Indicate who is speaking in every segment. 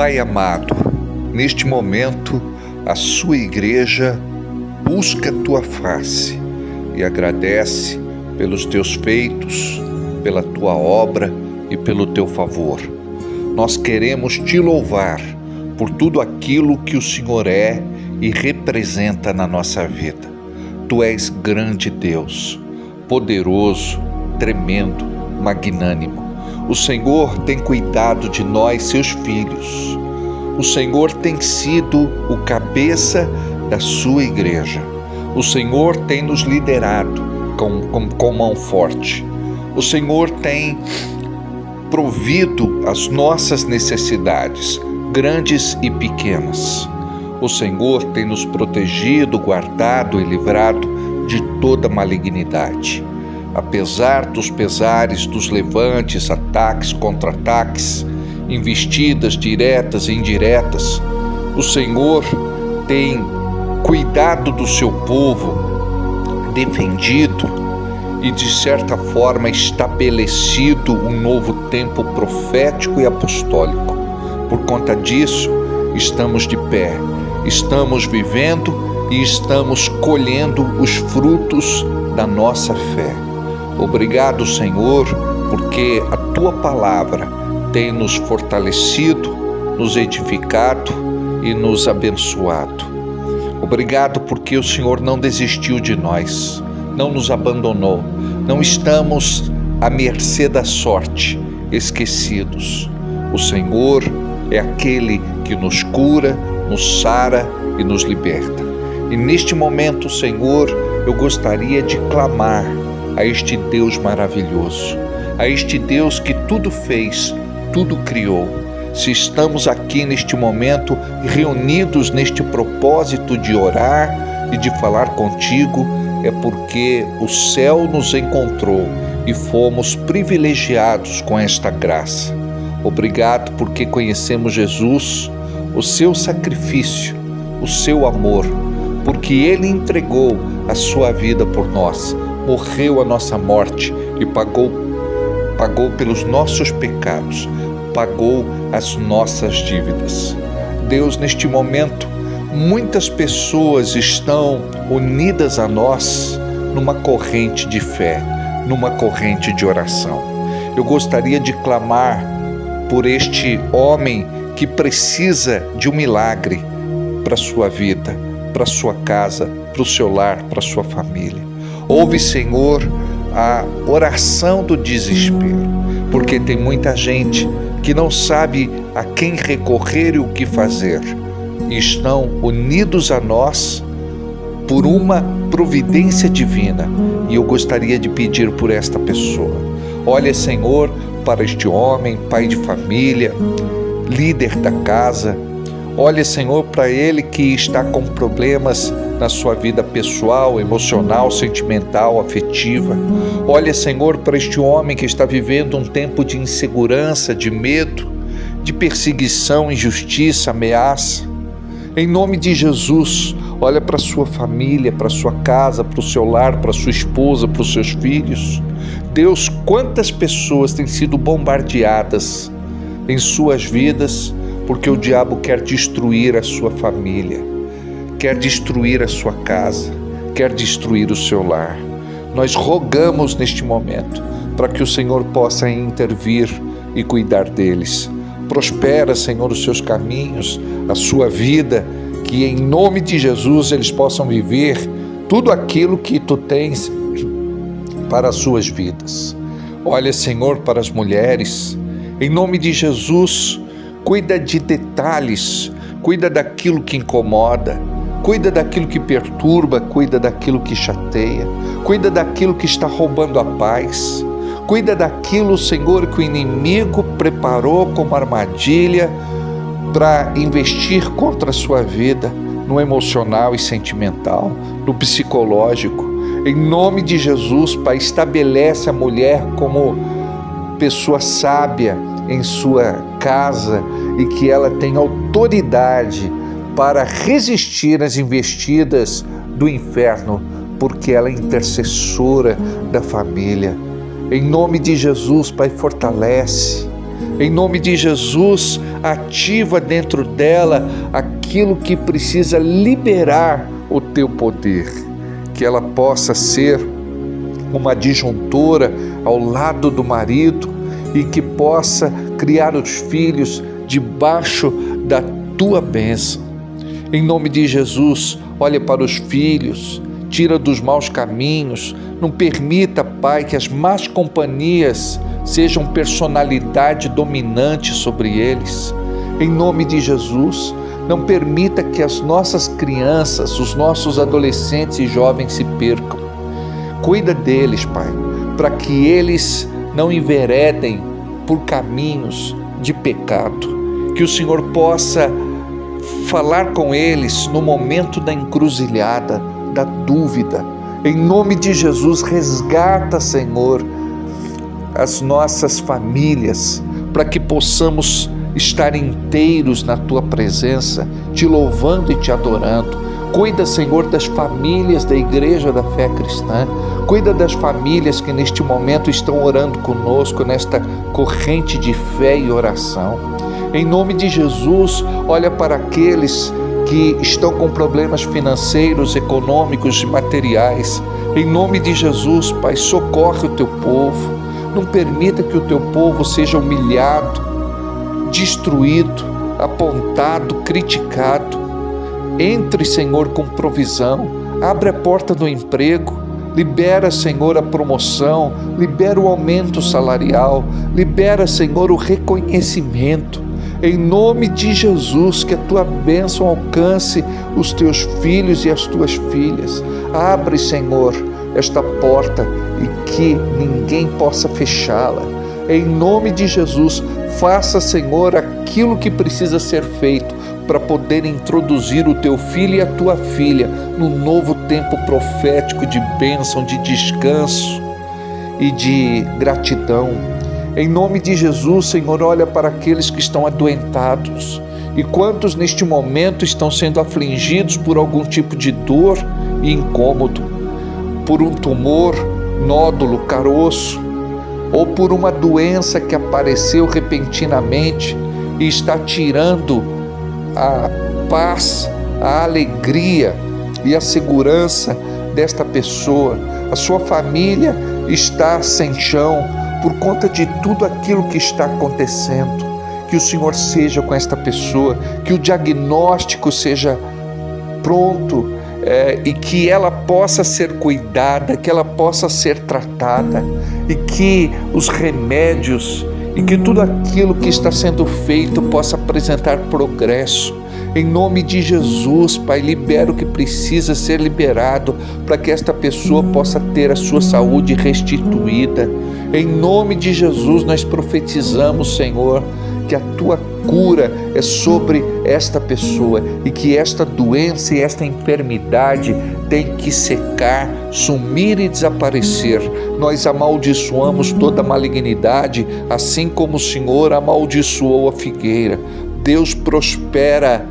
Speaker 1: Pai amado, neste momento a sua igreja busca a tua face e agradece pelos teus feitos, pela tua obra e pelo teu favor. Nós queremos te louvar por tudo aquilo que o Senhor é e representa na nossa vida. Tu és grande Deus, poderoso, tremendo, magnânimo. O Senhor tem cuidado de nós, seus filhos. O Senhor tem sido o cabeça da sua igreja. O Senhor tem nos liderado com mão forte. O Senhor tem provido as nossas necessidades, grandes e pequenas. O Senhor tem nos protegido, guardado e livrado de toda malignidade. Apesar dos pesares, dos levantes, ataques, contra-ataques, investidas diretas e indiretas, o Senhor tem cuidado do seu povo, defendido e, de certa forma, estabelecido um novo tempo profético e apostólico. Por conta disso, estamos de pé, estamos vivendo e estamos colhendo os frutos da nossa fé. Obrigado, Senhor, porque a Tua palavra tem nos fortalecido, nos edificado e nos abençoado. Obrigado porque o Senhor não desistiu de nós, não nos abandonou, não estamos à mercê da sorte, esquecidos. O Senhor é aquele que nos cura, nos sara e nos liberta. E neste momento, Senhor, eu gostaria de clamar a este Deus maravilhoso, a este Deus que tudo fez, tudo criou. Se estamos aqui neste momento reunidos neste propósito de orar e de falar contigo, é porque o céu nos encontrou e fomos privilegiados com esta graça. Obrigado porque conhecemos Jesus, o seu sacrifício, o seu amor, porque Ele entregou a sua vida por nós, morreu a nossa morte e pagou pelos nossos pecados, pagou as nossas dívidas. Deus, neste momento, muitas pessoas estão unidas a nós numa corrente de fé, numa corrente de oração. Eu gostaria de clamar por este homem que precisa de um milagre para a sua vida, para a sua casa, para o seu lar, para a sua família. Ouve, Senhor, a oração do desespero, porque tem muita gente que não sabe a quem recorrer e o que fazer, e estão unidos a nós por uma providência divina, e eu gostaria de pedir por esta pessoa. Olha, Senhor, para este homem, pai de família, líder da casa. Olha, Senhor, para ele que está com problemas na sua vida pessoal, emocional, sentimental, afetiva. Olha, Senhor, para este homem que está vivendo um tempo de insegurança, de medo, de perseguição, injustiça, ameaça. Em nome de Jesus, olha para a sua família, para a sua casa, para o seu lar, para a sua esposa, para os seus filhos. Deus, quantas pessoas têm sido bombardeadas em suas vidas porque o diabo quer destruir a sua família, quer destruir a sua casa, quer destruir o seu lar. Nós rogamos neste momento para que o Senhor possa intervir e cuidar deles. Prospera, Senhor, os seus caminhos, a sua vida, que em nome de Jesus eles possam viver tudo aquilo que Tu tens para as suas vidas. Olha, Senhor, para as mulheres, em nome de Jesus, cuida de detalhes, cuida daquilo que incomoda, cuida daquilo que perturba, cuida daquilo que chateia, cuida daquilo que está roubando a paz, cuida daquilo, Senhor, que o inimigo preparou como armadilha para investir contra a sua vida, no emocional e sentimental, no psicológico. Em nome de Jesus, Pai, estabelece a mulher como pessoa sábia em sua casa e que ela tenha autoridade para resistir às investidas do inferno, porque ela é intercessora da família. Em nome de Jesus, Pai, fortalece. Em nome de Jesus, ativa dentro dela aquilo que precisa liberar o teu poder, que ela possa ser uma disjuntora ao lado do marido e que possa criar os filhos debaixo da tua bênção. Em nome de Jesus, olha para os filhos, tira dos maus caminhos, não permita, Pai, que as más companhias sejam personalidade dominante sobre eles. Em nome de Jesus, não permita que as nossas crianças, os nossos adolescentes e jovens se percam. Cuida deles, Pai, para que eles não enveredem por caminhos de pecado. Que o Senhor possa falar com eles no momento da encruzilhada, da dúvida. Em nome de Jesus, resgata, Senhor, as nossas famílias, para que possamos estar inteiros na Tua presença, Te louvando e Te adorando. Cuida, Senhor, das famílias da Igreja da Fé Cristã. Cuida das famílias que neste momento estão orando conosco, nesta corrente de fé e oração. Em nome de Jesus, olha para aqueles que estão com problemas financeiros, econômicos e materiais. Em nome de Jesus, Pai, socorre o Teu povo. Não permita que o Teu povo seja humilhado, destruído, apontado, criticado. Entre, Senhor, com provisão. Abre a porta do emprego. Libera, Senhor, a promoção. Libera o aumento salarial. Libera, Senhor, o reconhecimento. Em nome de Jesus, que a Tua bênção alcance os Teus filhos e as Tuas filhas. Abre, Senhor, esta porta e que ninguém possa fechá-la. Em nome de Jesus, faça, Senhor, aquilo que precisa ser feito para poder introduzir o Teu filho e a Tua filha no novo tempo profético de bênção, de descanso e de gratidão. Em nome de Jesus, Senhor, olha para aqueles que estão adoentados e quantos neste momento estão sendo afligidos por algum tipo de dor e incômodo, por um tumor, nódulo, caroço, ou por uma doença que apareceu repentinamente e está tirando a paz, a alegria e a segurança desta pessoa. A sua família está sem chão por conta de tudo aquilo que está acontecendo. Que o Senhor seja com esta pessoa, que o diagnóstico seja pronto e que ela possa ser cuidada, que ela possa ser tratada e que os remédios e que tudo aquilo que está sendo feito possa apresentar progresso. Em nome de Jesus, Pai, libera o que precisa ser liberado para que esta pessoa possa ter a sua saúde restituída. Em nome de Jesus, nós profetizamos, Senhor, que a Tua cura é sobre esta pessoa e que esta doença e esta enfermidade tem que secar, sumir e desaparecer. Nós amaldiçoamos toda malignidade, assim como o Senhor amaldiçoou a figueira. Deus, prospera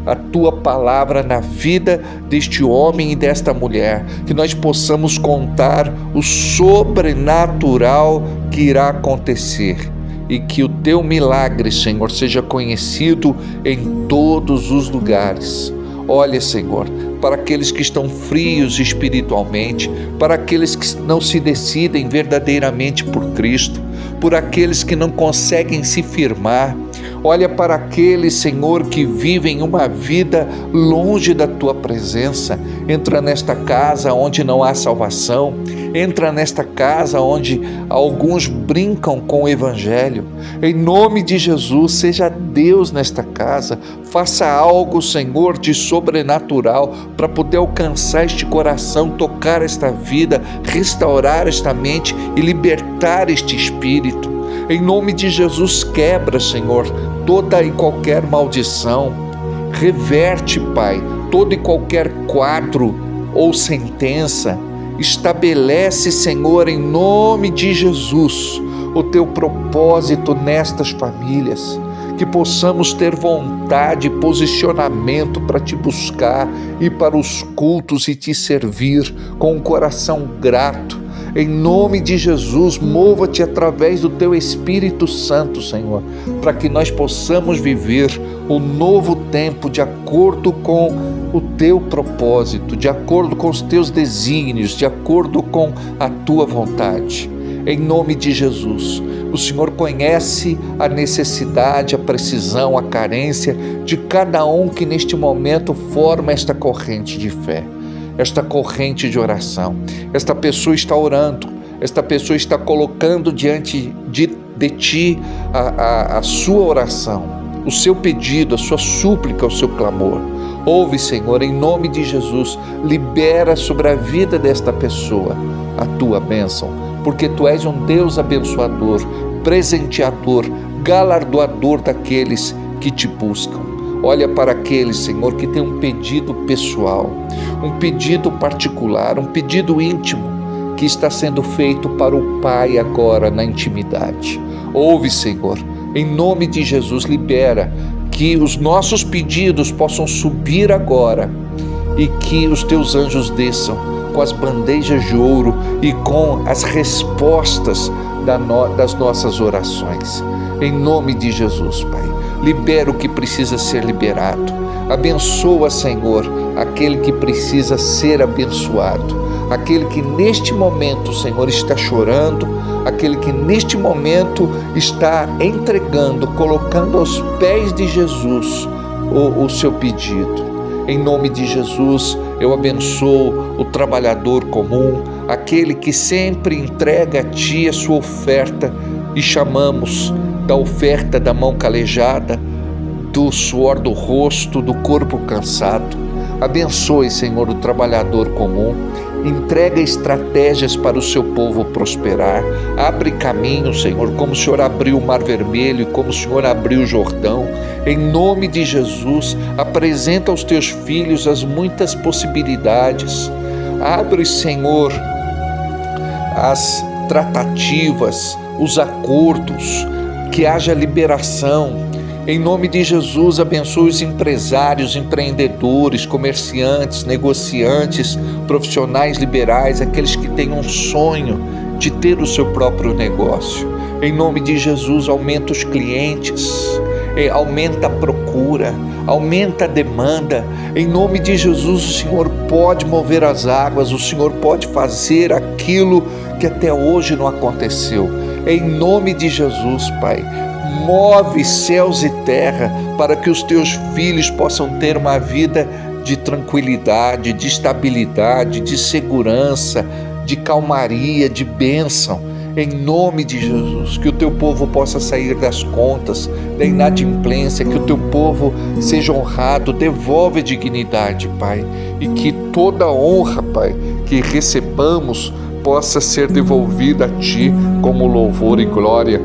Speaker 1: a Tua palavra na vida deste homem e desta mulher, que nós possamos contar o sobrenatural que irá acontecer e que o Teu milagre, Senhor, seja conhecido em todos os lugares. Olha, Senhor, para aqueles que estão frios espiritualmente, para aqueles que não se decidem verdadeiramente por Cristo, por aqueles que não conseguem se firmar. Olha para aqueles, Senhor, que vivem uma vida longe da Tua presença. Entra nesta casa onde não há salvação. Entra nesta casa onde alguns brincam com o Evangelho. Em nome de Jesus, seja Deus nesta casa. Faça algo, Senhor, de sobrenatural para poder alcançar este coração, tocar esta vida, restaurar esta mente e libertar este espírito. Em nome de Jesus, quebra, Senhor, toda e qualquer maldição. Reverte, Pai, todo e qualquer quadro ou sentença. Estabelece, Senhor, em nome de Jesus, o Teu propósito nestas famílias. Que possamos ter vontade e posicionamento para Te buscar, ir para os cultos e Te servir com um coração grato. Em nome de Jesus, mova-te através do teu Espírito Santo, Senhor, para que nós possamos viver o novo tempo de acordo com o teu propósito, de acordo com os teus desígnios, de acordo com a tua vontade. Em nome de Jesus, o Senhor conhece a necessidade, a precisão, a carência de cada um que neste momento forma esta corrente de fé, esta corrente de oração. Esta pessoa está orando, esta pessoa está colocando diante de ti a sua oração, o seu pedido, a sua súplica, o seu clamor. Ouve, Senhor, em nome de Jesus, libera sobre a vida desta pessoa a tua bênção, porque tu és um Deus abençoador, presenteador, galardoador daqueles que te buscam. Olha para aqueles, Senhor, que tem um pedido pessoal, um pedido particular, um pedido íntimo, que está sendo feito para o Pai agora na intimidade. Ouve, Senhor, em nome de Jesus, libera que os nossos pedidos possam subir agora e que os teus anjos desçam com as bandejas de ouro e com as respostas das nossas orações. Em nome de Jesus, Pai, libera o que precisa ser liberado. Abençoa, Senhor, aquele que precisa ser abençoado, aquele que neste momento, Senhor, está chorando, aquele que neste momento está entregando, colocando aos pés de Jesus o seu pedido. Em nome de Jesus, eu abençoo o trabalhador comum, aquele que sempre entrega a Ti a sua oferta, e chamamos da oferta da mão calejada, do suor do rosto, do corpo cansado. Abençoe, Senhor, o trabalhador comum, entrega estratégias para o seu povo prosperar, abre caminho, Senhor, como o Senhor abriu o Mar Vermelho e como o Senhor abriu o Jordão. Em nome de Jesus, apresenta aos teus filhos as muitas possibilidades. Abre, Senhor, as tratativas, os acordos, que haja liberação. Em nome de Jesus, abençoe os empresários, empreendedores, comerciantes, negociantes, profissionais liberais, aqueles que têm um sonho de ter o seu próprio negócio. Em nome de Jesus, aumenta os clientes, aumenta a procura, aumenta a demanda. Em nome de Jesus, o Senhor pode mover as águas, o Senhor pode fazer aquilo que até hoje não aconteceu. Em nome de Jesus, Pai, move céus e terra para que os teus filhos possam ter uma vida de tranquilidade, de estabilidade, de segurança, de calmaria, de bênção. Em nome de Jesus, que o teu povo possa sair das contas, da inadimplência, que o teu povo seja honrado, devolve a dignidade, Pai, e que toda honra, Pai, que recebamos possa ser devolvida a Ti como louvor e glória,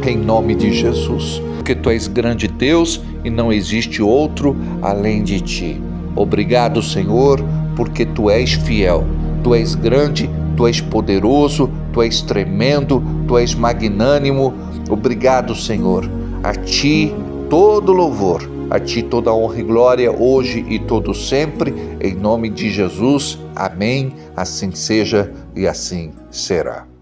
Speaker 1: em nome de Jesus, porque Tu és grande Deus e não existe outro além de Ti. Obrigado, Senhor, porque Tu és fiel, Tu és grande, Tu és poderoso, Tu és tremendo, Tu és magnânimo. Obrigado, Senhor. A Ti todo louvor, a Ti toda honra e glória, hoje e todo sempre, em nome de Jesus. Amém. Assim seja e assim será.